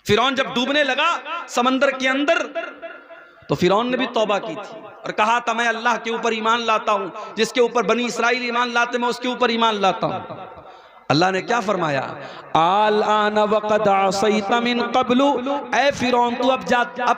फिरौन जब डूबने लगा समंदर के अंदर तो फिरौन ने भी तौबा की थी और कहा था मैं अल्लाह के ऊपर ईमान लाता हूं, जिसके ऊपर बनी इसराइल ईमान लाते मैं उसके ऊपर ईमान लाता हूं। अल्लाह ने क्या फरमाया, आल आना वक़द असैता मिन क़ब्लु, ऐ फिरौन तू अब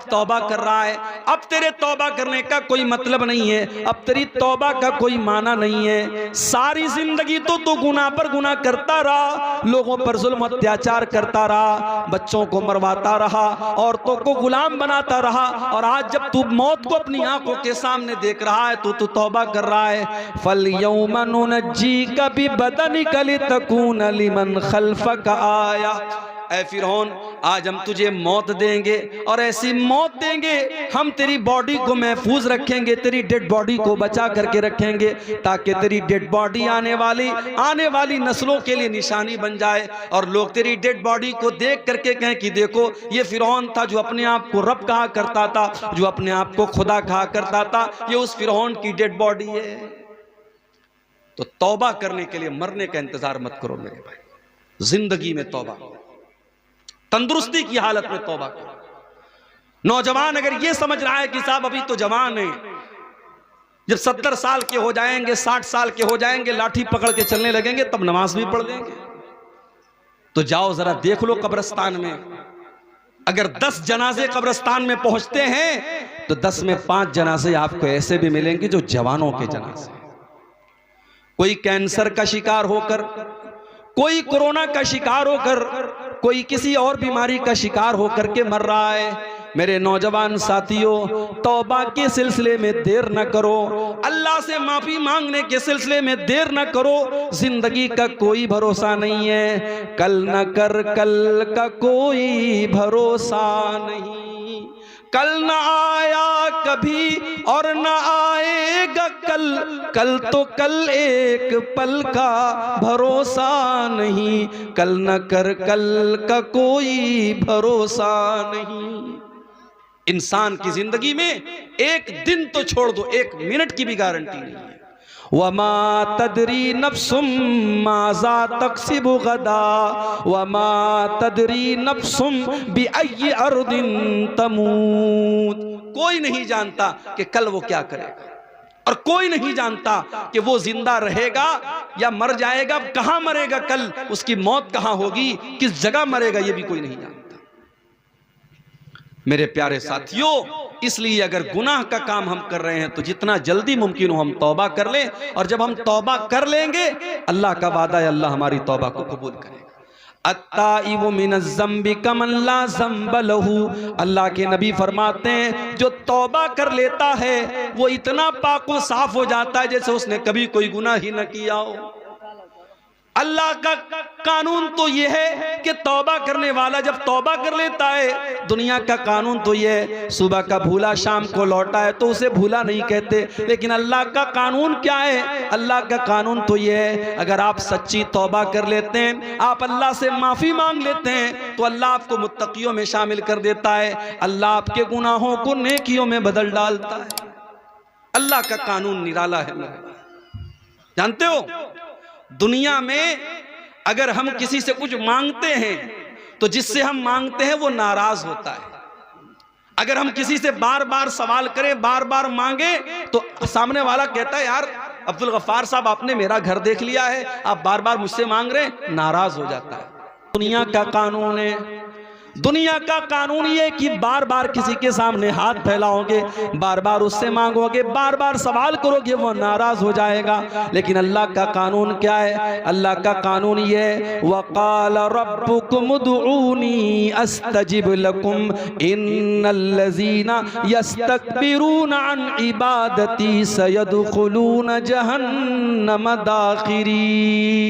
तौबा कर रहा है, अब तेरे तौबा करने का कोई मतलब नहीं है, अब तेरी तौबा का कोई माना नहीं है। सारी जिंदगी तो तू गुनाह पर गुनाह करता रहा, लोगों पर जुल्म अत्याचार करता रहा, बच्चों को मरवाता रहा, औरतों को गुलाम बनाता रहा, और आज जब तू मौत को अपनी आंखों के सामने देख रहा है तो तू तौबा कर रहा है। फल यौमा नुनज्जीका बिबदनिका लितकून लिमन खल्फका आया, ऐ फिरौन आज हम तुझे मौत देंगे और ऐसी मौत देंगे, हम तेरी बॉडी को महफूज रखेंगे, तेरी डेड बॉडी को बचा करके रखेंगे ताकि तेरी डेड बॉडी आने वाली नस्लों के लिए निशानी बन जाए, और लोग तेरी डेड बॉडी को देख करके कहें कि देखो ये फिरौन था जो अपने आप को रब कहा करता था, जो अपने आप को खुदा कहा करता था, ये उस फिरौन की डेड बॉडी है। तो तौबा करने के लिए मरने का इंतजार मत करो मेरे भाई, जिंदगी में तौबा, तंदुरुस्ती की हालत में तौबा करो। नौजवान अगर ये समझ रहा है कि साहब अभी तो जवान है, जब 70 साल के हो जाएंगे, 60 साल के हो जाएंगे, लाठी पकड़ के चलने लगेंगे तब नमाज भी पढ़ लेंगे, तो जाओ जरा देख लो कब्रिस्तान में, अगर 10 जनाजे कब्रिस्तान में पहुंचते हैं तो 10 में 5 जनाजे आपको ऐसे भी मिलेंगे जो जवानों के जनाजे, कोई कैंसर का शिकार होकर, कोई कोरोना का शिकार होकर, कोई किसी और बीमारी का शिकार होकर के मर रहा है। मेरे नौजवान साथियों, तौबा के सिलसिले में देर न करो, अल्लाह से माफी मांगने के सिलसिले में देर न करो। जिंदगी का कोई भरोसा नहीं है, कल न कर कल का कोई भरोसा नहीं, कल न आया कभी और न आएगा कल, कल तो कल एक पल का भरोसा नहीं, कल न कर कल का कोई भरोसा नहीं। इंसान की जिंदगी में एक दिन तो छोड़ दो, 1 मिनट की भी गारंटी नहीं है। वमा तदरी नफ्सुम माज़ा तक्सिबु गदा, वमा तदरी नफ्सुम बिअय्यि अर्दिन तमूत। कोई नहीं जानता कि कल वो क्या करेगा, और कोई नहीं जानता कि वो जिंदा रहेगा या मर जाएगा, कहां मरेगा, कल उसकी मौत कहां होगी, किस जगह मरेगा, ये भी कोई नहीं जानता। मेरे प्यारे साथियों, इसलिए अगर गुनाह का काम हम कर रहे हैं तो जितना जल्दी मुमकिन हो हम तौबा कर लें, और जब हम तौबा कर लेंगे अल्लाह का वादा है अल्लाह हमारी तौबा को कबूल करेगा। अत्ताइबु मिनज़ ज़म्बि कमन ला ज़म्ब लहू, अल्लाह के नबी फरमाते हैं जो तौबा कर लेता है वो इतना पाक व साफ हो जाता है जैसे उसने कभी कोई गुनाह ही न किया हो। अल्लाह का कानून तो यह है कि तौबा करने वाला जब तौबा कर लेता है, दुनिया का कानून तो यह है सुबह का भूला शाम को लौटा है तो उसे भूला नहीं कहते, लेकिन अल्लाह का कानून क्या है, अल्लाह का कानून तो यह है अगर आप सच्ची तौबा कर लेते हैं, आप अल्लाह से माफी मांग लेते हैं तो अल्लाह आपको मुत्तकियों में शामिल कर देता है, अल्लाह आपके गुनाहों को नेकियों में बदल डालता है। अल्लाह का कानून निराला है। जानते हो दुनिया में अगर हम किसी से कुछ मांगते हैं तो जिससे हम मांगते हैं वो नाराज होता है। अगर हम किसी से बार बार सवाल करें, बार बार मांगे, तो सामने वाला कहता है यार अब्दुल गफ्फार साहब आपने मेरा घर देख लिया है, आप बार बार मुझसे मांग रहे हैं, नाराज हो जाता है। दुनिया का कानून है, दुनिया का कानून ये कि बार बार किसी के सामने हाथ फैलाओगे, बार बार उससे मांगोगे, बार बार सवाल करोगे, वो नाराज हो जाएगा। लेकिन अल्लाह का कानून क्या है, अल्लाह का कानून ये है वक़ाल रब्बुकुम उदऊनी अस्तजिब लकुम इन्नल्लज़ीना यस्तकबिरून अन इबादती सयदखुलून जहन्नम दाखिरीन।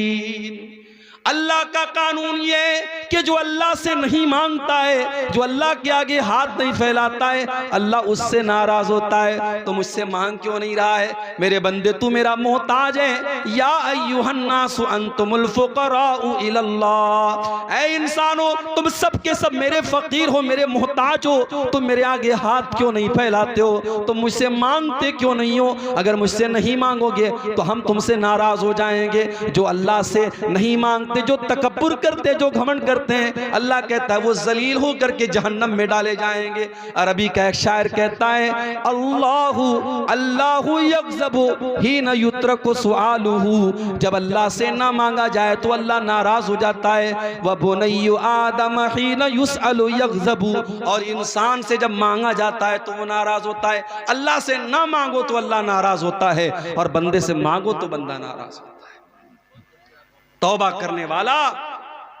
अल्लाह का कानून ये है कि जो अल्लाह से नहीं मांगता है, जो अल्लाह के आगे हाथ नहीं फैलाता है, अल्लाह उससे नाराज होता है। तो मुझसे मांग क्यों नहीं रहा है, मेरे बंदे तू मेरा मोहताज है। या अय्युहन्नासु अंतुमुल फुक़राउ इलल्लाह, ऐ इंसानों तुम सब के सब मेरे फकीर हो, मेरे मोहताज हो, तुम मेरे आगे हाथ क्यों नहीं फैलाते हो, तुम मुझसे मांगते क्यों नहीं हो। अगर मुझसे नहीं मांगोगे तो हम तुमसे नाराज हो जाएंगे। जो अल्लाह से नहीं मांगता मानते, जो तकब्बुर करते, जो घमंड करते हैं, अल्लाह कहता है वो जलील हो करके जहन्नम में डाले जाएंगे। अरबी का एक शायर कहता है, अल्लाहु अल्लाहु यग़ज़बु हीना युत्रकु सुआलुहु, जब अल्लाह से ना मांगा जाए तो अल्लाह नाराज हो जाता है। व बुनय्यु आदम हीना युसअलु यग़ज़बु, और इंसान से जब मांगा जाता है तो वो नाराज होता है। अल्लाह से ना मांगो तो अल्लाह नाराज होता है, और बंदे से मांगो तो बंदा नाराज होता है। तौबा करने वाला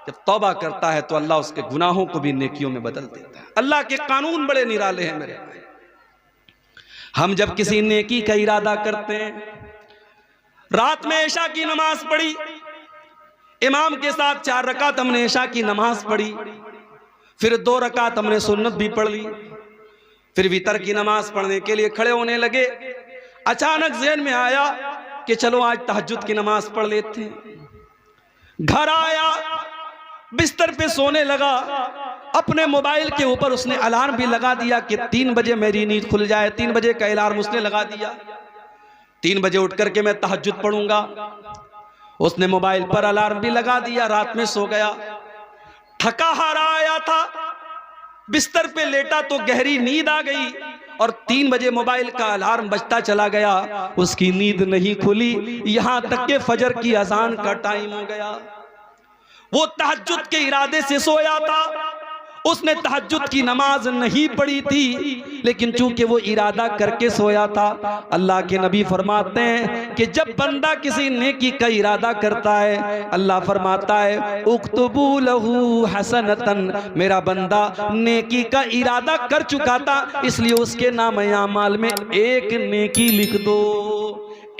जब तौबा करता है तो अल्लाह उसके गुनाहों को भी नेकियों में बदल देता है। अल्लाह के कानून बड़े निराले हैं मेरे भाई। हम जब किसी नेकी का इरादा करते हैं, रात में इशा की नमाज पढ़ी, इमाम के साथ 4 रकात हमने इशा की नमाज पढ़ी, फिर 2 रकात हमने सुन्नत भी पढ़ ली, फिर वितर की नमाज पढ़ने के लिए खड़े होने लगे। अचानक ज़हन में आया कि चलो आज तहज्जुद की नमाज पढ़ लेते हैं। घर आया, बिस्तर पे सोने लगा, अपने मोबाइल के ऊपर उसने अलार्म भी लगा दिया कि 3 बजे मेरी नींद खुल जाए। 3 बजे का अलार्म उसने लगा दिया, 3 बजे उठ करके मैं तहज्जुद पढ़ूंगा। उसने मोबाइल पर अलार्म भी लगा दिया, रात में सो गया। थका हारा आया था, बिस्तर पे लेटा तो गहरी नींद आ गई, और 3 बजे मोबाइल का अलार्म बजता चला गया। उसकी नींद नहीं खुली, यहां तक के फजर की अजान का टाइम हो गया। वो तहज्जुद के इरादे से सोया था, उसने तहज्जुद की नमाज नहीं पढ़ी थी, लेकिन चूंकि वो इरादा करके सोया था। अल्लाह के नबी फरमाते हैं कि जब बंदा किसी नेकी का इरादा करता है, अल्लाह फरमाता है उक्तुबू लहू हसनतन, मेरा बंदा नेकी का इरादा कर चुका था, इसलिए उसके नाम-ए-आमाल में एक नेकी लिख दो।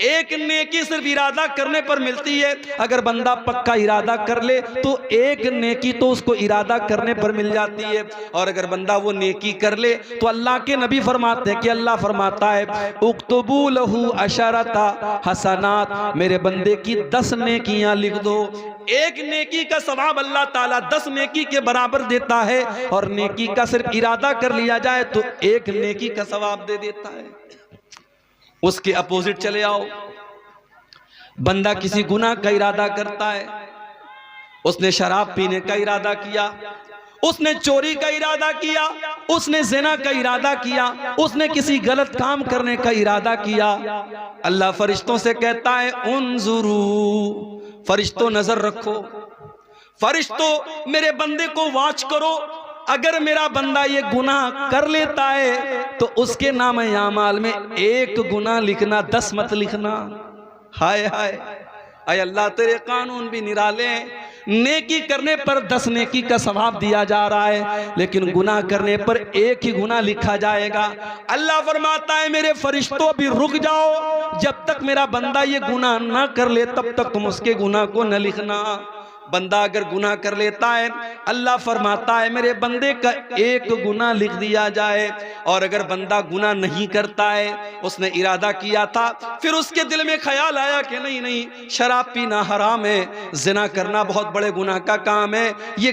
एक नेकी सिर्फ इरादा करने पर मिलती है। अगर बंदा पक्का इरादा कर ले तो एक नेकी तो उसको इरादा करने पर मिल जाती है, और अगर बंदा वो नेकी कर ले तो अल्लाह के नबी फरमाते हैं कि अल्लाह फरमाता है उक्तुबू लहू अशरता हसनात, मेरे बंदे की 10 नेकियां लिख दो। एक नेकी का सवाब अल्लाह ताला 10 नेकी के बराबर देता है, और नेकी का सिर्फ इरादा कर लिया जाए तो एक नेकी का सवाब दे देता है। उसके अपोजिट चले आओ, बंदा किसी गुनाह का इरादा करता है, उसने शराब पीने का इरादा किया, उसने चोरी का इरादा किया, उसने ज़िना का इरादा किया, उसने किसी गलत काम करने का इरादा किया। अल्लाह फरिश्तों से कहता है उन्जुरू, फरिश्तों नजर रखो, फरिश्तों मेरे बंदे को वॉच करो। अगर मेरा बंदा ये गुनाह कर लेता है तो उसके नाम-ए-आमाल में एक गुनाह लिखना, 10 मत लिखना। हाय हाय, अय अल्लाह तेरे कानून भी निराले हैं। नेकी करने पर 10 नेकी का सवाब दिया जा रहा है, लेकिन गुनाह करने पर एक ही गुनाह लिखा जाएगा। अल्लाह फरमाता है मेरे फरिश्तों अभी रुक जाओ, जब तक मेरा बंदा ये गुनाह ना कर ले तब तक तुम उसके गुनाह को न लिखना। बंदा अगर गुनाह कर लेता है, अल्लाह फरमाता है मेरे बंदे का एक गुनाह लिख दिया जाए। और अगर बंदा गुनाह नहीं करता है, उसने इरादा किया था, फिर उसके दिल में ख्याल आया कि नहीं नहीं शराब पीना हराम है, जिना करना बहुत बड़े गुनाह का काम है, ये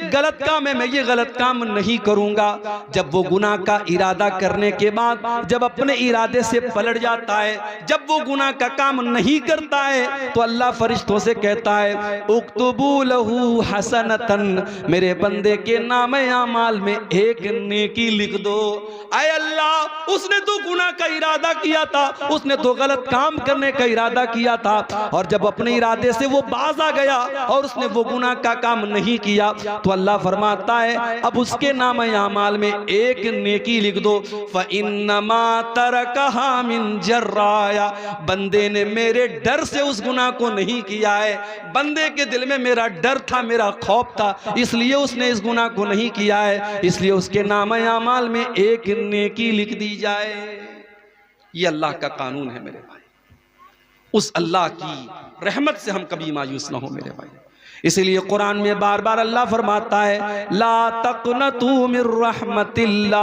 गलत काम है, मैं ये गलत काम नहीं करूंगा। जब वो गुनाह का इरादा करने के बाद जब अपने इरादे से पलट जाता है, जब वो गुनाह का काम नहीं करता है, तो अल्लाह फरिश्तों से कहता है उक्तुबू लहू हसनतन, मेरे बंदे के नाम-ए-आमाल में एक नेकी लिख दो। आय अल्लाह, उसने तो गुनाह का इरादा किया था, उसने तो गलत काम करने का इरादा किया था, और जब अपने इरादे से वो बाज आ गया और उसने वो गुनाह का काम नहीं किया, तो अल्लाह फरमाता है अब उसके नाम-ए-आमाल में एक नेकी लिख दो। फ़इन्नमा तरकहा मिन जर्राया, बंदे ने मेरे डर से उस गुनाह को नहीं किया है, बंदे के दिल में मेरा डर था, मेरा खौफ था, इसलिए उसने इस गुनाह को नहीं किया है, इसलिए उसके नाम-ए-आमाल में एक नेकी लिख दी जाए। ये अल्लाह का कानून है मेरे भाई। उस अल्लाह की रहमत से हम कभी मायूस ना हो मेरे भाई। इसीलिए कुरान में बार बार अल्लाह फरमाता है ला तक़नतू मिर रहमतिल्लाह,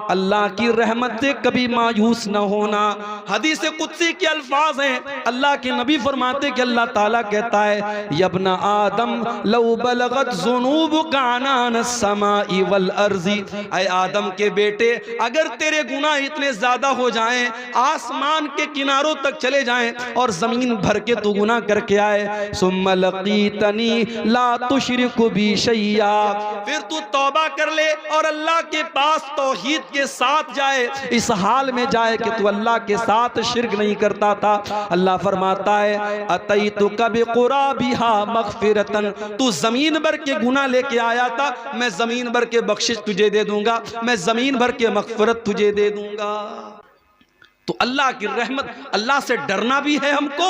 अल्लाह की रहमत से कभी मायूस न होना। हदीस कुदसी के अल्फाज हैं, अल्लाह के नबी फरमाते कि अल्लाह ताला कहता है यब्ना आदम लौ बलगत ज़ुनूबुका अनान समाई वल अर्ज़ी, ऐ आदम के बेटे अगर तेरे गुनाह इतने ज्यादा हो जाएं, आसमान के किनारों तक चले जाएं और जमीन भर के तू गुनाह करके आए, सुम्मा लक़ीतनी ला तुशरिकु बी शैया, फिर तू तौबा कर ले और अल्लाह के पास तौहीद के साथ जाए, इस हाल में जाए कि तू अल्लाह के साथ शिर्क नहीं करता था। अल्लाह फरमाता है अतैतुका बिक़ुराबिहा मग़फ़िरतन, तू जमीन भर के गुनाह लेके आया था, मैं जमीन भर के बख्शिश तुझे दे दूंगा, मैं जमीन भर के मग़फ़िरत तुझे दे दूंगा। तो अल्लाह की रहमत, अल्लाह से डरना भी है हमको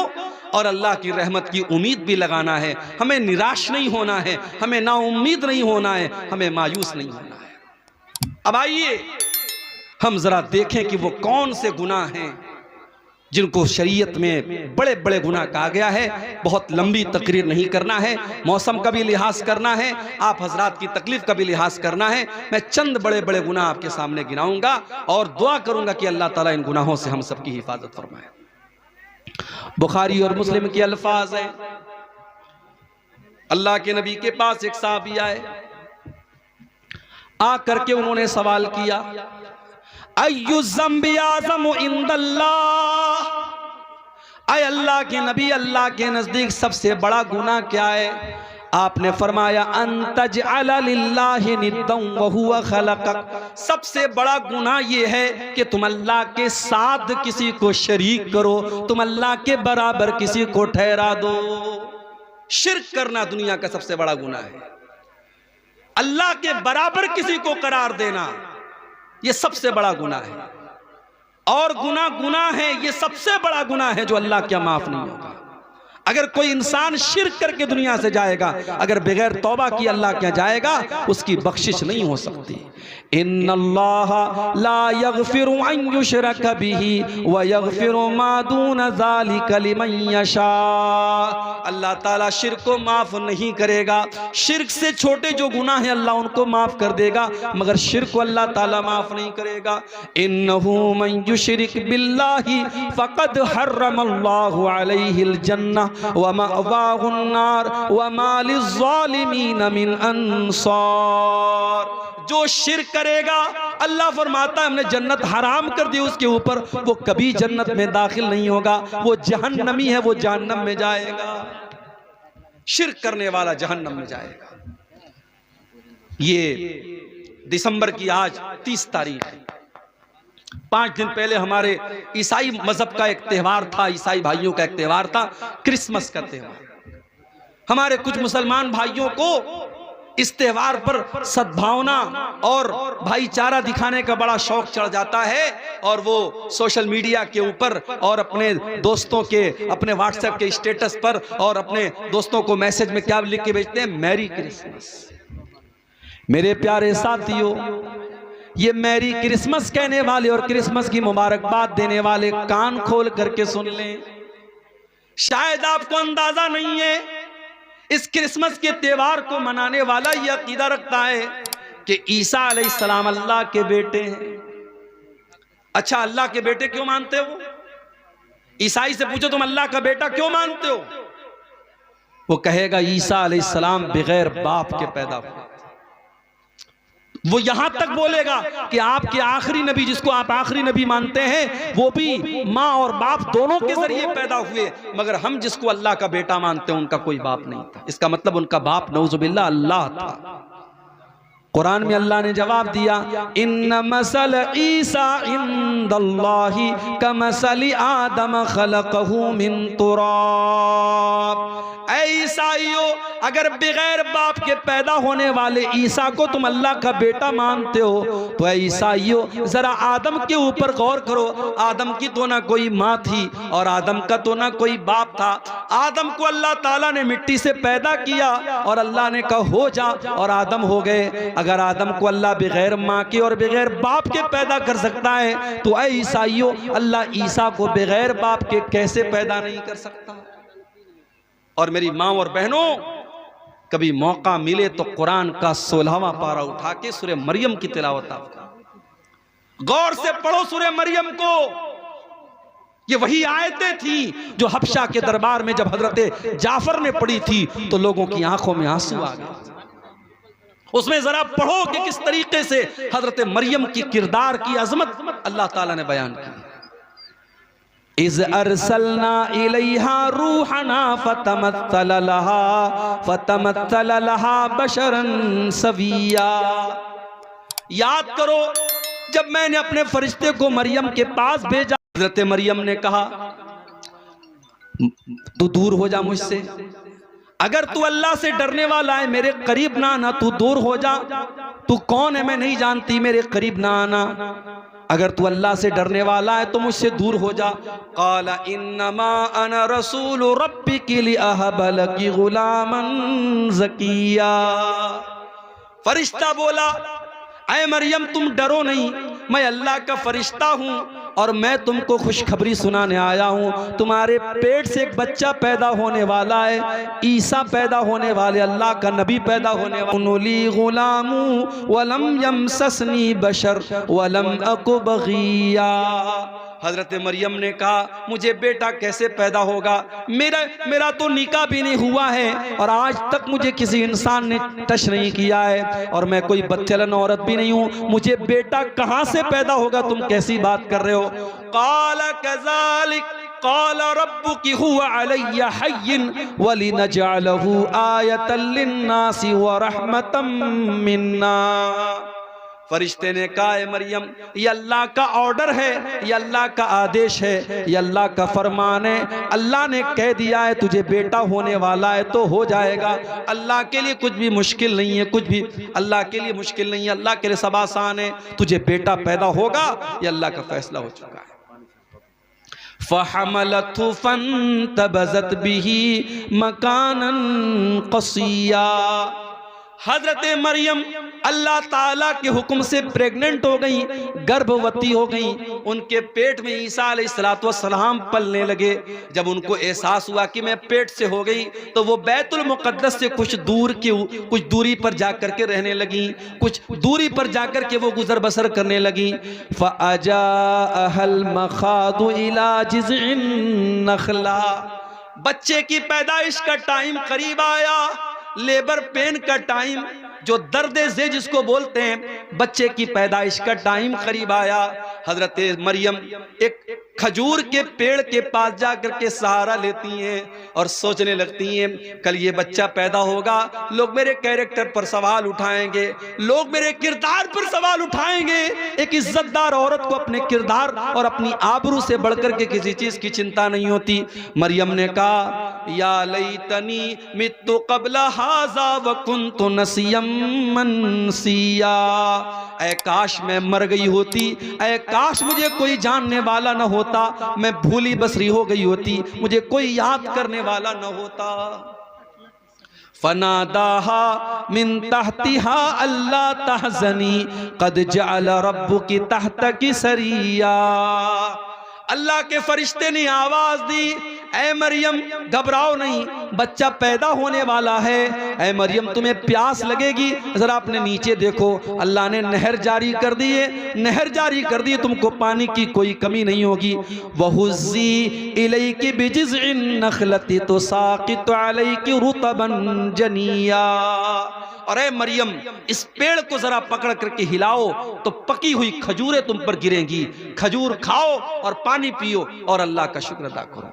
और अल्लाह की रहमत की उम्मीद भी लगाना है। हमें निराश नहीं होना है, हमें नाउम्मीद नहीं होना है, हमें मायूस नहीं होना है। अब आइए हम जरा देखें कि वो कौन से गुनाह हैं जिनको शरीयत में बड़े बड़े गुनाह कहा गया है। बहुत लंबी तकरीर नहीं करना है, मौसम का भी लिहाज करना है, आप हजरात की तकलीफ का भी लिहाज करना है। मैं चंद बड़े बड़े गुनाह आपके सामने गिनाऊंगा और दुआ करूंगा कि अल्लाह ताला इन गुनाहों से हम सबकी हिफाजत फरमाए। बुखारी और मुस्लिम के अल्फाज है, अल्लाह के नबी के पास एक साहबी आए, आ करके उन्होंने सवाल किया अय्यु ज़म्बि आज़मु इंदल्लाह, ऐ अल्लाह के नबी अल्लाह के नजदीक सबसे बड़ा गुनाह क्या है? आपने फरमाया अंतजअल लिल्लाहि निद्दन व हुवा खलक़क, सबसे बड़ा गुनाह ये है कि तुम अल्लाह के साथ किसी को शरीक करो, तुम अल्लाह के बराबर किसी को ठहरा दो। शिर्क करना दुनिया का सबसे बड़ा गुनाह है, अल्लाह के बराबर किसी को करार देना ये सबसे बड़ा गुनाह है। और गुनाह है, ये सबसे बड़ा गुनाह है जो अल्लाह क्या माफ नहीं होगा। अगर कोई इंसान शिर्क करके दुनिया से जाएगा, अगर बगैर तौबा की अल्लाह क्या जाएगा, उसकी बख्शिश नहीं हो सकती। इन्नल्लाह ला यग़फ़िरु अन युशरक बिही व यग़फ़िरु मा दून ज़ालिका लिमन यशा, अल्लाह ताला शिर्क को माफ नहीं करेगा। शिर्क से छोटे जो गुनाह हैं अल्लाह उनको माफ कर देगा, मगर शिर्क को अल्लाह ताला माफ नहीं करेगा। इन्नहु मन युशरिक बिल्लाहि फ़क़द हर्रमल्लाहु अलैहिल जन्नह व मअवाहुन नार व मा लिज़्ज़ालिमीन मिन अंसार, जो शिर्क करेगा अल्लाह फरमाता है हमने जन्नत हराम कर दी उसके ऊपर, वो कभी जन्नत में दाखिल नहीं होगा, वो जहन्नमी है, वो जहन्नम में जाएगा। शिर्क करने वाला जहन्नम में जाएगा। ये दिसंबर की आज 30 तारीख है। 5 दिन पहले हमारे ईसाई मजहब का एक त्यौहार था, ईसाई भाइयों का एक त्यौहार था, क्रिसमस का त्यौहार। हमारे कुछ मुसलमान भाइयों को इस त्यौहार पर सद्भावना और भाईचारा दिखाने का बड़ा शौक चढ़ जाता है और वो सोशल मीडिया के ऊपर और अपने दोस्तों के, अपने व्हाट्सएप के स्टेटस पर और अपने दोस्तों को मैसेज में क्या लिख के भेजते हैं, मैरी क्रिसमस। मेरे प्यारे साथियों, ये मैरी क्रिसमस कहने वाले और क्रिसमस की मुबारकबाद देने वाले कान खोल करके सुन लें। शायद आपको अंदाजा नहीं है, इस क्रिसमस के त्यौहार को मनाने वाला यह अकीदा रखता है कि ईसा अलैहिस्सलाम अल्लाह के बेटे हैं। अच्छा, अल्लाह के बेटे क्यों मानते हो? ईसाई से पूछो तुम अल्लाह का बेटा क्यों मानते हो? वो कहेगा ईसा अलैहिस्सलाम बगैर बाप के पैदा हुए। वो यहां तक बोलेगा कि आपके आखिरी नबी, जिसको आप आखिरी नबी मानते हैं, वो भी माँ और बाप दोनों के जरिए पैदा हुए, मगर हम जिसको अल्लाह का बेटा मानते हैं उनका कोई बाप नहीं था। इसका मतलब उनका बाप नऊजुबिल्लाह अल्लाह था। कुरान में अल्लाह ने जवाब दिया इन्न मसल ईसा इंदल्लाहि कमसली आदम खलक़हु मिन तुराब। ऐ ईसाइयों, अगर बगैर बाप के पैदा होने वाले ईसा को तुम अल्लाह का बेटा मानते हो तो ऐ ईसाइयों जरा आदम के ऊपर गौर करो। आदम की तो ना कोई माँ थी और आदम का तो ना कोई बाप था। आदम को अल्लाह ताला ने मिट्टी से पैदा किया और अल्लाह ने कहा हो जा, और आदम हो गए। अगर आदम को अल्लाह बगैर माँ के और बगैर बाप के पैदा कर सकता है तो ऐ ईसाइयों, अल्लाह ईसा को बगैर बाप के कैसे पैदा नहीं कर सकता? और मेरी माँ और बहनों, कभी मौका मिले तो कुरान का 16वां पारा उठा के सूरह मरियम की तिलावत आप गौर से पढ़ो। सूरह मरियम को, ये वही आयतें थी जो हबशा के दरबार में जब हजरत जाफर ने पढ़ी थी तो लोगों की आंखों में आंसू आ गए। उसमें जरा पढ़ो कि किस तरीके से हजरत मरियम की किरदार की अजमत अल्लाह ताला ने बयान की। इज़ अरसलना इलैहा रूहना फतमत्तल लहा बशरन सविया। याद करो जब मैंने अपने फरिश्ते को मरियम के पास भेजा, हजरत मरियम ने कहा तू दूर हो जा मुझसे, अगर तू अल्लाह से डरने वाला है मेरे करीब ना आना, तू दूर हो जा। तू कौन है मैं नहीं जानती, मेरे करीब ना आना। अगर तू अल्लाह से डरने वाला है तो मुझसे दूर हो जा। क़ाला इन्नमा अना रसूलु रब्बिकी लिअहब लकी गुलामन ज़किया। फरिश्ता बोला ऐ मरियम तुम डरो नहीं, मैं अल्लाह का फरिश्ता हूँ और मैं तुमको खुशखबरी सुनाने आया हूँ। तुम्हारे पेट से एक बच्चा पैदा होने वाला है, ईसा पैदा होने वाले, अल्लाह का नबी पैदा होने वाला। गुलामू वलम यमससनी बशर वलम अकु बगिया। हजरत मरियम ने कहा मुझे बेटा कैसे पैदा होगा, मेरा तो निकाह भी नहीं हुआ है और आज तक मुझे किसी इंसान ने टच नहीं किया है और मैं कोई बच्चलन औरत भी नहीं हूँ, मुझे बेटा कहाँ से पैदा होगा, तुम कैसी बात कर रहे हो। क़ाला कज़ालिक क़ाला रब्बुकी हुवा अलय्या हय्यिन वलिनजअलहु आयतन लिन्नासि व रहमतम मिन्ना। फरिश्ते ने कहा है मरियम ये अल्लाह का ऑर्डर है, ये अल्लाह का आदेश है, ये अल्लाह का फरमान है। अल्लाह ने कह दिया है तुझे बेटा होने वाला है तो हो जाएगा। अल्लाह के लिए कुछ भी मुश्किल नहीं है, कुछ भी अल्लाह के लिए मुश्किल नहीं है, अल्लाह के लिए सब आसान है। तुझे बेटा पैदा होगा, ये अल्लाह का फैसला हो चुका है। फ़हमलतहु फ़ंतबज़त बिही मकानन क़सिया। हजरत मरियम अल्लाह ताला के हुक्म से प्रेग्नेंट हो गई, गर्भवती हो गई। उनके पेट में ईसा अलैहिस्सलाम पलने लगे। जब उनको एहसास हुआ कि मैं पेट से हो गई तो वो बैतुल मुक़द्दस से कुछ दूरी पर जाकर के रहने लगी, कुछ दूरी पर जाकर के वो गुजर बसर करने लगी। फ़अजाअहल मख़ादु इला जिज़इन नख़ला। बच्चे की पैदाइश का टाइम करीब आया, लेबर पेन का टाइम, जो दर्द ज़े जिसको बोलते हैं, बच्चे की पैदाइश का टाइम करीब आया। हजरत मरियम एक खजूर के पेड़ के पास जाकर के सहारा लेती हैं और सोचने लगती हैं कल ये बच्चा पैदा होगा, लोग मेरे कैरेक्टर पर सवाल उठाएंगे, लोग मेरे किरदार पर सवाल उठाएंगे। एक इज्जतदार औरत को अपने किरदार और अपनी आबरू से बढ़कर के किसी चीज की चिंता नहीं होती। मरियम ने कहा या लैतनी मित्तु क़ब्ल हाज़ा व कुन्तु नसियम मनसिया। ऐ काश मैं मर गई होती, ऐ काश मुझे कोई जानने वाला न होता, मैं भूली बसरी हो गई होती, मुझे कोई याद करने वाला न होता। फनादाहा मिन तहतिहा अल्ला तहज़नी क़द जअल रब्बुकी तहतकी सरिया। अल्लाह के फरिश्ते ने आवाज दी ऐ मरियम घबराओ नहीं, बच्चा पैदा होने वाला है। ऐ मरियम तुम्हें प्यास लगेगी, जरा अपने नीचे देखो, अल्लाह ने नहर जारी कर दी है, नहर जारी कर दी, तुमको पानी की कोई कमी नहीं होगी। वहुज़्ज़ी इलैकी बिजिज़इन नख़लति तुसाक़ितु अलैकी रुतबन जनिया। और ऐ मरियम इस पेड़ को जरा पकड़ करके हिलाओ तो पकी हुई खजूरें तुम पर गिरेंगी, खजूर खाओ और पानी पियो और अल्लाह का शुक्र अदा करो।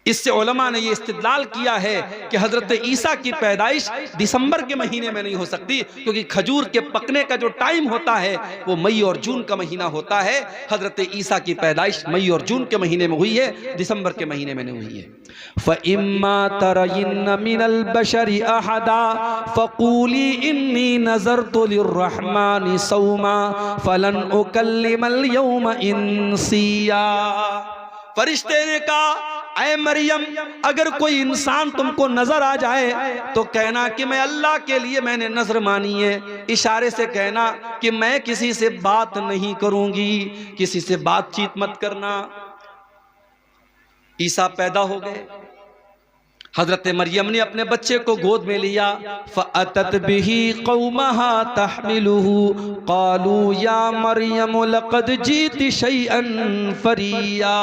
इससे उलमा ने ये इस्तिदलाल किया है कि हजरत ईसा की पैदाइश दिसंबर के महीने में नहीं हो सकती, क्योंकि खजूर के पकने का जो टाइम होता है वो मई और जून का महीना होता है। हजरत ईसा की पैदाइश मई और जून के महीने में हुई है, दिसंबर के महीने में नहीं हुई है। फ़इम्मा तरयिन्न मिनल बशरि अहदा फ़क़ूली इन्नी नज़रतु लिर्रहमानि सौमा फ़लन उकल्लिमल यौमा इंसिया। फरिश्ते ने कहा ऐ मरियम अगर कोई इंसान तुमको नजर आ जाए तो कहना कि मैं अल्लाह के लिए मैंने नजर मानी है, इशारे से कहना कि मैं किसी से बात नहीं करूंगी, किसी से बातचीत मत करना। ईसा पैदा हो गए, हजरत मरियम ने अपने बच्चे को गोद में लिया। फ़अतत बिही क़ौमहा तहमिलुहु क़ालू या मरियम लक़द जीति शैअन फ़रिया।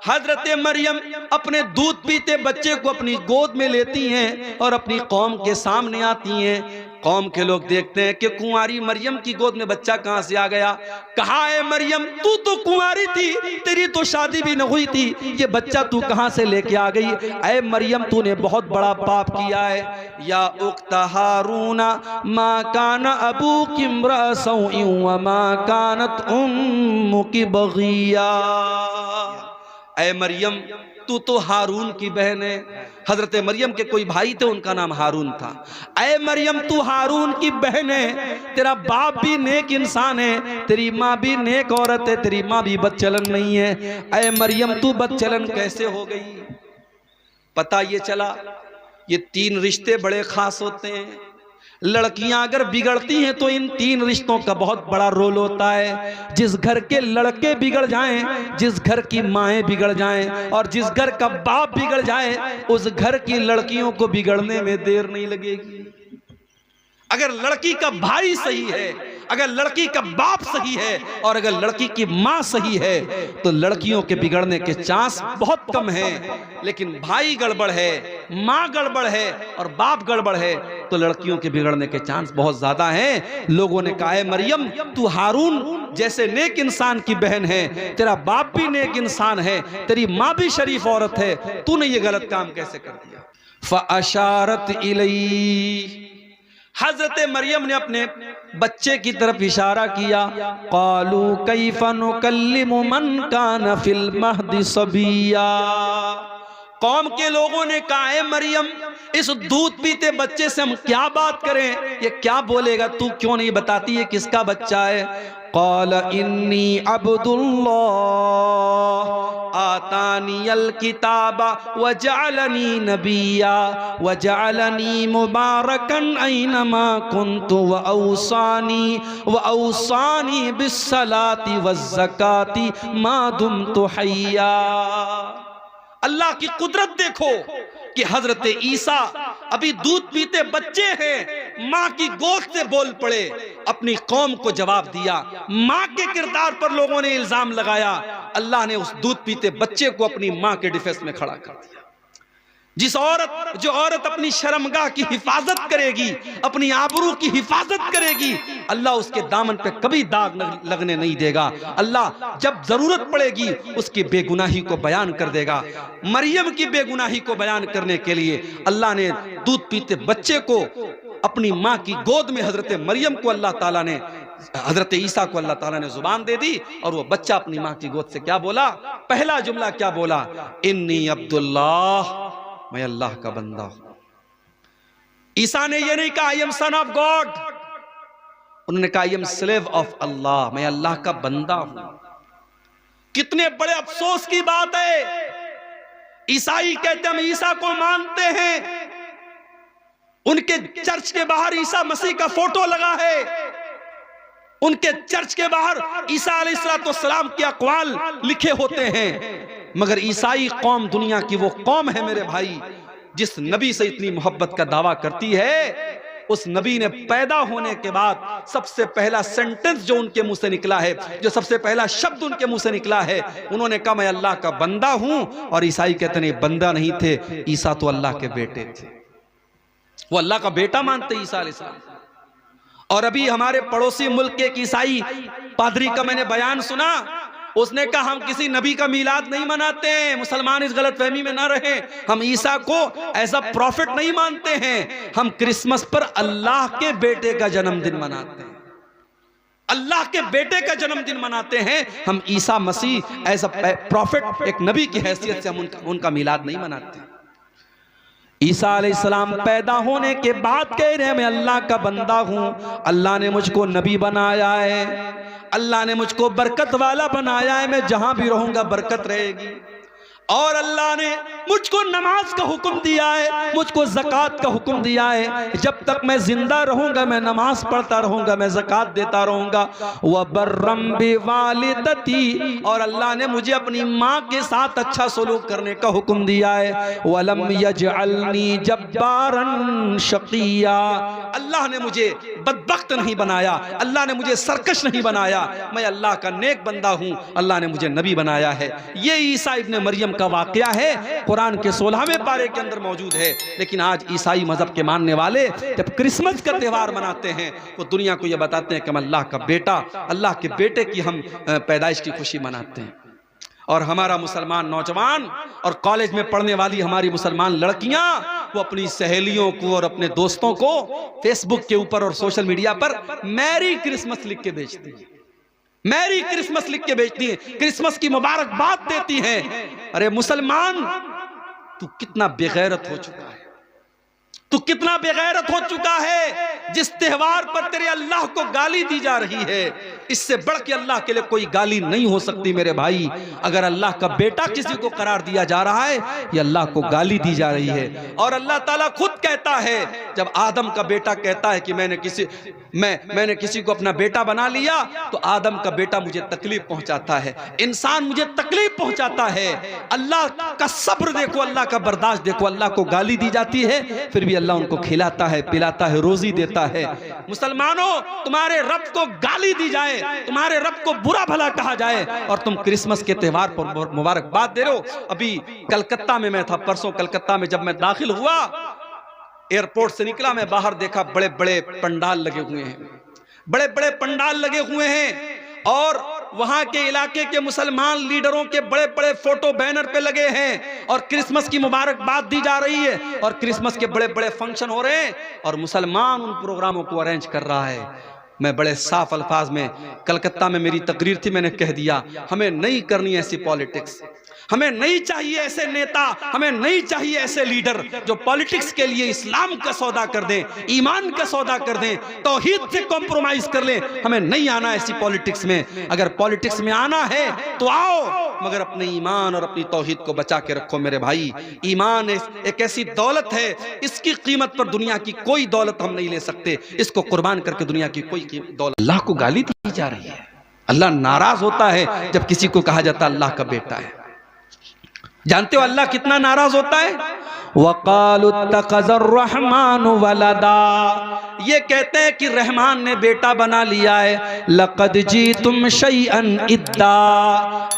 हजरत मरियम अपने दूध पीते बच्चे को अपनी गोद में लेती हैं और अपनी कौम के सामने आती हैं। कौम के लोग देखते हैं कि कुंवारी मरियम की गोद में बच्चा कहां से आ गया। कहा है मरियम, तू तो कुंवारी थी, तेरी तो शादी भी न हुई थी, ये बच्चा तू कहां से लेके आ गई। ऐ मरियम, तूने बहुत बड़ा पाप किया है। या उख्त हारूना मा कान अबूकी इम्रा सौइन व मा कानत उम्मुकी बगिया। ऐ मरियम, तू तो हारून की बहन है। हजरत मरियम के कोई भाई थे, उनका नाम हारून था। ऐ मरियम, तू हारून की बहन है, तेरा बाप भी नेक इंसान है, तेरी माँ भी नेक औरत है, तेरी माँ भी बदचलन नहीं है। ऐ मरियम, तू बदचलन कैसे हो गई। पता ये चला, ये 3 रिश्ते बड़े खास होते हैं। लड़कियां अगर बिगड़ती हैं तो इन 3 रिश्तों का बहुत बड़ा रोल होता है। जिस घर के लड़के बिगड़ जाएं, जिस घर की माएँ बिगड़ जाएं और जिस घर का बाप बिगड़ जाए, उस घर की लड़कियों को बिगड़ने में देर नहीं लगेगी। अगर लड़की का भाई सही है, अगर लड़की का बाप सही है और अगर लड़की की माँ सही है, तो लड़कियों के बिगड़ने के चांस बहुत कम हैं। लेकिन भाई गड़बड़ है, माँ गड़बड़ है और बाप गड़बड़ है, तो लड़कियों के बिगड़ने के चांस बहुत ज्यादा हैं। लोगों ने कहा है मरियम, तू हारून जैसे नेक इंसान की बहन है, तेरा बाप भी नेक इंसान है, तेरी माँ भी शरीफ औरत है, तूने ये गलत काम कैसे कर दिया। फ़अशारत इलैहि, हजरत मरियम ने अपने बच्चे की तरफ इशारा किया। क़ालू कैफ़ नुकल्लिमु मन कान फिल महदि सबिया। कौम के लोगों ने कहा है मरियम, इस दूध पीते बच्चे से हम क्या बात करें, ये क्या बोलेगा, तू क्यों नहीं बताती है किसका बच्चा है। क़ाल इन्नी अब्दुल्लाह आतानियल किताबा व जअलनी नबिया व जअलनी मुबारकन ऐनमा कुन्तु व औसानी बिस्सलाति वज़्ज़काति मा दुम्तु हय्या। अल्लाह की कुदरत देखो कि हजरत ईसा अभी दूध पीते बच्चे हैं, माँ की गोद से बोल पड़े, अपनी कौम को जवाब दिया। माँ के किरदार पर लोगों ने इल्जाम लगाया, अल्लाह ने उस दूध पीते बच्चे को अपनी माँ के डिफेंस में खड़ा कर दिया। जो औरत अपनी शर्मगाह की हिफाजत करेगी, अपनी आबरू की हिफाजत करेगी, अल्लाह उसके दामन पे कभी दाग लगने नहीं देगा। अल्लाह जब जरूरत पड़ेगी उसकी बेगुनाही को बयान कर देगा। मरियम की बेगुनाही को बयान करने के लिए अल्लाह ने दूध पीते बच्चे को अपनी माँ की गोद में, हजरत मरियम को अल्लाह ताला ने, हजरत ईसा को अल्लाह ताला ने जुबान दे दी और वो बच्चा अपनी माँ की गोद से क्या बोला, पहला जुमला क्या बोला, इन्नी अब्दुल्लाह, मैं अल्लाह का बंदा हूं। ईसा ने यह नहीं कहा I am son of God, उन्होंने कहा आई एम स्लेव ऑफ अल्लाह, मैं अल्लाह का बंदा हूं। कितने बड़े अफसोस की बात है। ईसाई कहते हम ईसा को मानते हैं, उनके चर्च के बाहर ईसा मसीह का फोटो लगा है, उनके चर्च के बाहर ईसा अलैहिस्सलाम के अक़वाल लिखे होते हैं, मगर ईसाई कौम दुनिया की वो कौम है मेरे भाई जिस नबी से इतनी मोहब्बत का दावा करती है। उस नबी ने पैदा होने के बाद सबसे पहला सेंटेंस जो उनके मुंह से निकला है, जो सबसे पहला शब्द उनके मुंह से निकला है, उन्होंने कहा मैं अल्लाह का बंदा हूं। और ईसाई कहते नहीं, बंदा नहीं थे, ईसा तो अल्लाह के बेटे थे, वो अल्लाह का बेटा मानते ईसा अलैहिस्सलाम। और अभी हमारे पड़ोसी मुल्क के एक ईसाई पादरी का मैंने बयान सुना, उसने कहा हम किसी नबी का मीलाद नहीं मनाते हैं, मुसलमान इस गलतफहमी में ना रहे, हम ईसा को एज अ प्रॉफिट नहीं मानते हैं, हम क्रिसमस पर अल्लाह के बेटे का जन्मदिन मनाते हैं, अल्लाह के बेटे का जन्मदिन मनाते हैं, हम Isa Masih as a profit, एक नबी की हैसियत से हम उनका मीलाद नहीं मनाते। ईसा अलैहिस्सलाम पैदा होने के बाद कह रहे हैं मैं अल्लाह का बंदा हूं, अल्लाह ने मुझको नबी बनाया है, अल्लाह ने मुझको बरकत वाला बनाया है, मैं जहां भी रहूंगा बरकत रहेगी। और अल्लाह ने मुझको नमाज का हुक्म दिया है, मुझको ज़कात का हुक्म दिया है। जब तक मैं जिंदा रहूंगा मैं नमाज पढ़ता रहूंगा, मैं ज़कात देता रहूंगा। व बर्रम बिवालिदती, और अल्लाह ने मुझे अपनी माँ के साथ अच्छा सलूक करने का हुक्म दिया है। वलम यजअलनी जब्बारन शकिया, अल्लाह ने मुझे बदबख्त नहीं बनाया, अल्लाह ने मुझे सरकश नहीं बनाया, मैं अल्लाह का नेक बंदा हूँ, अल्लाह ने मुझे नबी बनाया है। ये ईसा इब्ने मरियम का वाकया है, कुरान के 16वें पारे के अंदर मौजूद है। लेकिन आज ईसाई मजहब के मानने वाले जब क्रिसमस का त्यौहार मनाते हैं वो दुनिया को ये बताते हैं कि हम अल्लाह का बेटा, अल्लाह के बेटे की हम पैदाइश की खुशी मनाते हैं। और हमारा मुसलमान नौजवान और कॉलेज में पढ़ने वाली हमारी मुसलमान लड़कियां वो अपनी सहेलियों को और अपने दोस्तों को फेसबुक के ऊपर और सोशल मीडिया पर मैरी क्रिसमस लिख के भेजती हैं, मैरी क्रिसमस लिख के भेजती हैं, क्रिसमस की मुबारकबाद देती हैं। अरे मुसलमान, तू कितना बेगैरत हो चुका है, तू कितना बेगैरत हो चुका है। जिस त्योहार पर तेरे अल्लाह को गाली दी जा रही है, इससे बढ़ के अल्लाह के लिए कोई गाली नहीं हो सकती मेरे भाई। अगर अल्लाह का बेटा किसी को करार दिया जा रहा है, ये अल्लाह को गाली दी जा रही है। और अल्लाह ताला खुद कहता है, जब आदम का बेटा कहता है कि मैंने किसी को अपना बेटा बना लिया, तो आदम का बेटा मुझे तकलीफ पहुंचाता है, इंसान मुझे तकलीफ पहुंचाता है। अल्लाह का सब्र देखो, अल्लाह का बर्दाश्त देखो। अल्लाह को गाली दी जाती है, फिर भी अल्लाह उनको खिलाता है, पिलाता है, रोजी देता है। मुसलमानों, तुम्हारे रब को गाली दी जाए, तुम्हारे रब को बुरा भला कहा जाए, और तुम क्रिसमस के त्योहार पर मुबारकबाद दे रहे हो। अभी कलकत्ता में मैं था, परसों कलकत्ता में जब मैं दाखिल हुआ, एयरपोर्ट से निकला, मैं बाहर देखा बड़े बड़े पंडाल लगे हुए हैं, बड़े बड़े पंडाल लगे हुए हैं। और वहां के इलाके के मुसलमान लीडरों के बड़े बड़े फोटो बैनर पे लगे हैं, और क्रिसमस की मुबारकबाद दी जा रही है, और क्रिसमस के बड़े बड़े फंक्शन हो रहे हैं, और मुसलमान उन प्रोग्रामों को अरेंज कर रहा है। मैं बड़े साफ अल्फाज में, कलकत्ता में मेरी तकरीर थी, मैंने कह दिया हमें नहीं करनी ऐसी पॉलिटिक्स, हमें नहीं चाहिए ऐसे नेता, हमें नहीं चाहिए ऐसे लीडर जो पॉलिटिक्स के लिए इस्लाम का सौदा कर दें, ईमान का सौदा कर दें, तौहीद से कॉम्प्रोमाइज कर लें। हमें नहीं आना ऐसी पॉलिटिक्स में। अगर पॉलिटिक्स में आना है तो आओ, मगर अपने ईमान और अपनी तौहीद को बचा के रखो मेरे भाई। ईमान एक ऐसी दौलत है, इसकी कीमत पर दुनिया की कोई दौलत हम नहीं ले सकते, इसको कुर्बान करके दुनिया की कोई दौलत। अल्लाह को गाली दी जा रही है, अल्लाह नाराज होता है जब किसी को कहा जाता है अल्लाह का बेटा है। जानते हो अल्लाह कितना नाराज होता है? वक़ालु इत्तख़ज़र रहमान वलदा, ये कहते हैं कि रहमान ने बेटा बना लिया है। लक़द जीतुम शैअन इद्दा,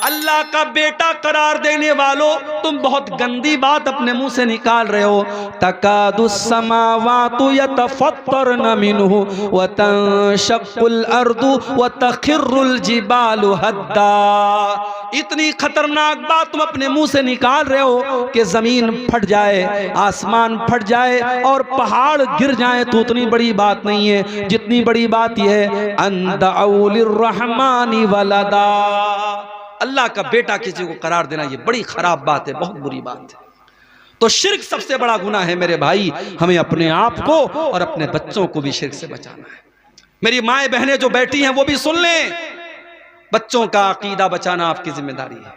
अल्लाह का बेटा करार देने वालों, तुम बहुत गंदी बात अपने मुंह से निकाल रहे हो। तकादुस समावातु यतफ़त्तरन मिन्हु व तंशक़्क़ुल अर्दु व तख़िर्रुल जिबालु हद्दा, इतनी खतरनाक बात तुम अपने मुंह से निकाल रहे हो कि जमीन फट जाए, आसमान फट जाए और पहाड़ गिर जाए तो उतनी बड़ी बात नहीं है जितनी बड़ी बात यह है अंदअउ लिर्रहमानी वलदा, अल्लाह का बेटा किसी को करार देना ये बड़ी खराब बात है, बहुत बुरी बात है। तो शिर्क सबसे बड़ा गुनाह है मेरे भाई। हमें अपने आप को और अपने बच्चों को भी शिर्क से बचाना है। मेरी माएं बहनें जो बैठी हैं वो भी सुन लें, बच्चों का अकीदा बचाना आपकी जिम्मेदारी है।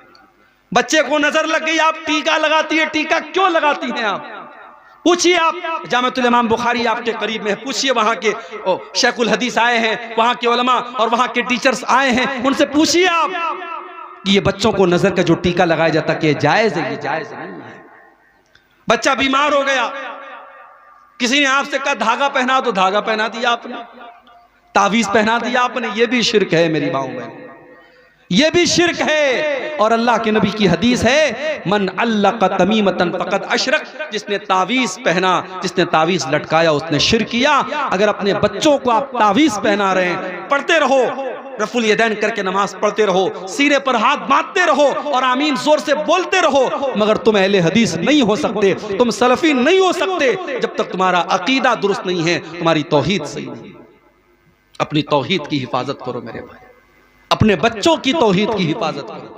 बच्चे को नजर लग गई, आप टीका लगाती है, टीका क्यों लगाती हैं आप? पूछिए, आप जामिअतुल इमाम बुखारी आपके करीब में है, पूछिए वहां के शेखुल हदीस आए हैं, वहां के उलमा और वहां के टीचर्स आए हैं, उनसे पूछिए आप कि ये बच्चों को नजर का जो टीका लगाया जाता है जायज है? ये जायज नहीं है। बच्चा बीमार हो गया, किसी ने आपसे कहा धागा पहना, तो धागा पहना दिया आपने, तावीज पहना दिया आपने, ये भी शिर्क है मेरी माओ बहन, ये भी शिर्क है। और अल्लाह के नबी की हदीस है, मन अल्लक़ तमीमतन फ़क़द अशरक, जिसने तावीज़ पहना, जिसने तावीज़ लटकाया उसने शिर्क किया। अगर अपने बच्चों को आप तावीज़ पहना रहे हैं, पढ़ते रहो, रफुल यदैन करके नमाज पढ़ते रहो, सीने पर हाथ बांधते रहो और आमीन जोर से बोलते रहो, मगर तुम अहले हदीस नहीं हो सकते, तुम सलफी नहीं हो सकते जब तक तुम्हारा अकीदा दुरुस्त नहीं है, तुम्हारी तौहीद सही नहीं। अपनी तौहीद की हिफाजत करो मेरे भाई, अपने बच्चों की तौहीद की हिफाजत करो।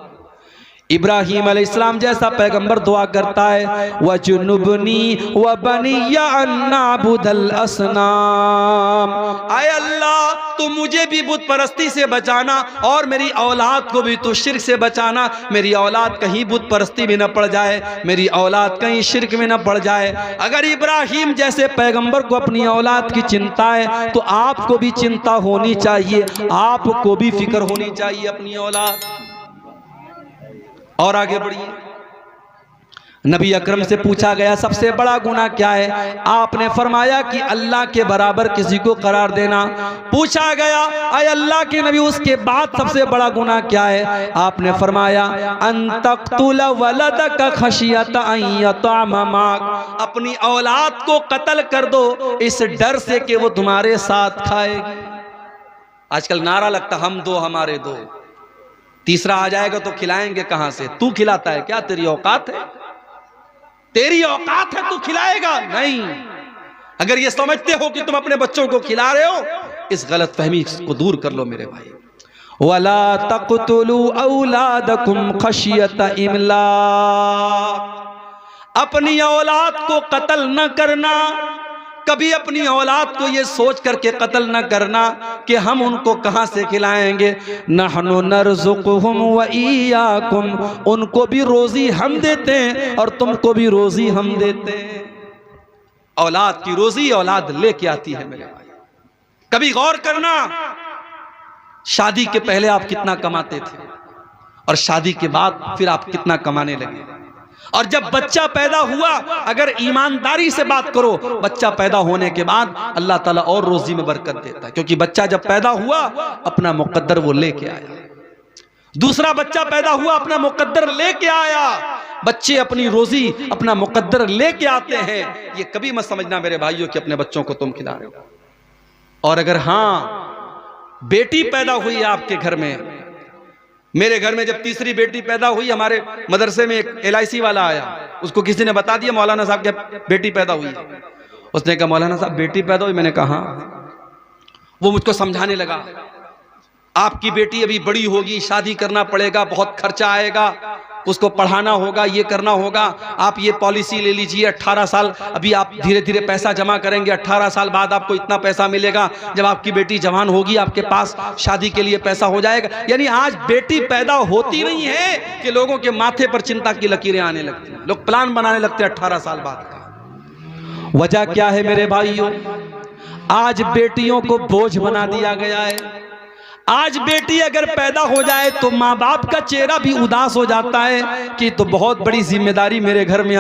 इब्राहीम अलैहिस्सलाम जैसा पैगंबर दुआ करता है, वजुनुबनी व बनिया अन नअबुदल असनाम, आए अल्लाह तो मुझे भी बुत परस्ती से बचाना और मेरी औलाद को भी तो शिर्क से बचाना। मेरी औलाद कहीं बुत परस्ती में न पड़ जाए, मेरी औलाद कहीं शिर्क में न पड़ जाए। अगर इब्राहिम जैसे पैगंबर को अपनी औलाद की चिंता है तो आपको भी चिंता होनी चाहिए, आपको भी फिक्र होनी चाहिए अपनी औलाद। और आगे बढ़िए, नबी अकरम से पूछा गया सबसे बड़ा गुनाह क्या है? आपने फरमाया कि अल्लाह के बराबर किसी को करार देना। पूछा गया अय अल्लाह के नबी उसके बाद सबसे बड़ा गुनाह क्या है? आपने फरमाया अन तक़्तुल वलदक खशियत अन यतअम माक, अपनी औलाद को कत्ल कर दो इस डर से कि वो तुम्हारे साथ खाएगी। आजकल नारा लगता हम दो हमारे दो, तीसरा आ जाएगा तो खिलाएंगे कहां से? तू खिलाता है क्या? तेरी औकात है? तेरी औकात है तू खिलाएगा? नहीं। अगर ये समझते हो कि तुम अपने बच्चों को खिला रहे हो, इस गलत फहमी को दूर कर लो मेरे भाई। वला तक़्तुलू औलादकुम खशियत इमलाक, अपनी औलाद को कत्ल न करना, कभी अपनी औलाद को ये सोच करके कत्ल न करना कि हम उनको कहां से खिलाएंगे। नहनु नरज़ुकुहुम व इय्याकुम, उनको भी रोजी हम देते हैं और तुमको भी रोजी हम देते हैं। औलाद की रोजी औलाद लेके आती है मेरे भाई। कभी गौर करना, शादी के पहले आप कितना कमाते थे और शादी के बाद फिर आप कितना कमाने लगे। और जब बच्चा पैदा हुआ, अगर ईमानदारी से बात करो, बच्चा पैदा होने के बाद अल्लाह ताला और रोजी में बरकत देता है, क्योंकि बच्चा जब पैदा हुआ अपना मुकद्दर वो लेके आया। दूसरा बच्चा पैदा हुआ, अपना मुकद्दर लेके आया। बच्चे अपनी रोजी अपना मुकद्दर लेके आते हैं। ये कभी मत समझना मेरे भाइयों कि अपने बच्चों को तुम खिला रहे हो। और अगर हाँ बेटी पैदा हुई आपके घर में, मेरे घर में जब तीसरी बेटी पैदा हुई, हमारे मदरसे में एक LIC वाला आया, उसको किसी ने बता दिया मौलाना साहब की बेटी पैदा हुई है। उसने कहा मौलाना साहब बेटी पैदा हुई? मैंने कहा। वो मुझको समझाने लगा आपकी बेटी अभी बड़ी होगी, शादी करना पड़ेगा, बहुत खर्चा आएगा, उसको पढ़ाना होगा, ये करना होगा। आप ये पॉलिसी ले लीजिए, 18 साल अभी आप धीरे धीरे पैसा जमा करेंगे, 18 साल बाद आपको इतना पैसा मिलेगा, जब आपकी बेटी जवान होगी आपके पास शादी के लिए पैसा हो जाएगा। यानी आज बेटी पैदा होती नहीं है कि लोगों के माथे पर चिंता की लकीरें आने लगती हैं, लोग प्लान बनाने लगते हैं 18 साल बाद का। वजह क्या है मेरे भाइयों? आज बेटियों को बोझ बना दिया गया है। आज बेटी अगर पैदा हो जाए तो माँ बाप का चेहरा भी उदास हो जाता है कि तो बहुत बड़ी जिम्मेदारी मेरे घर में